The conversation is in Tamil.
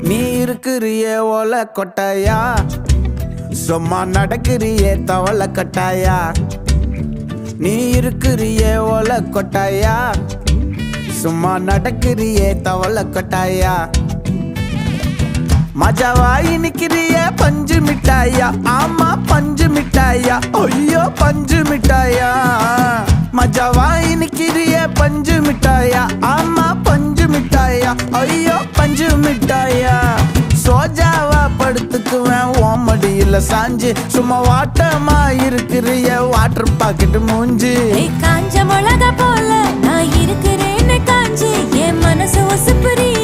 நீ இருக்கிறியே ஓலை கொட்டாயா, சும்மா நடக்கிறியே தவளை கட்டாயா. நீ இருக்கிறியே ஓலை கொட்டாயா, சும்மா நடக்கிறியே தவளை கட்டாயா. மஜாவாய் நிக்கிறிய பஞ்சு மிட்டாயா, ஆமா பஞ்சு மிட்டாயா, ஐயோ பஞ்சு மிட்டாயா. மஜாவாய் நிக்கிறிய பஞ்சு மிட்டாயா, ஆமா பஞ்சு மிட்டாயா, ஐயோ பஞ்சு மிட்டாயா. சோஜாவா படுத்துக்குவேன் ஓமடியில சாஞ்சு, சும்மா வாட்டமா இருக்கிறிய வாட்டர் பாக்கெட் மூஞ்சி. காஞ்ச மிளகா போல நான் இருக்கிறேன்னு காஞ்சி, என் மனசு ஒசுப்புரிய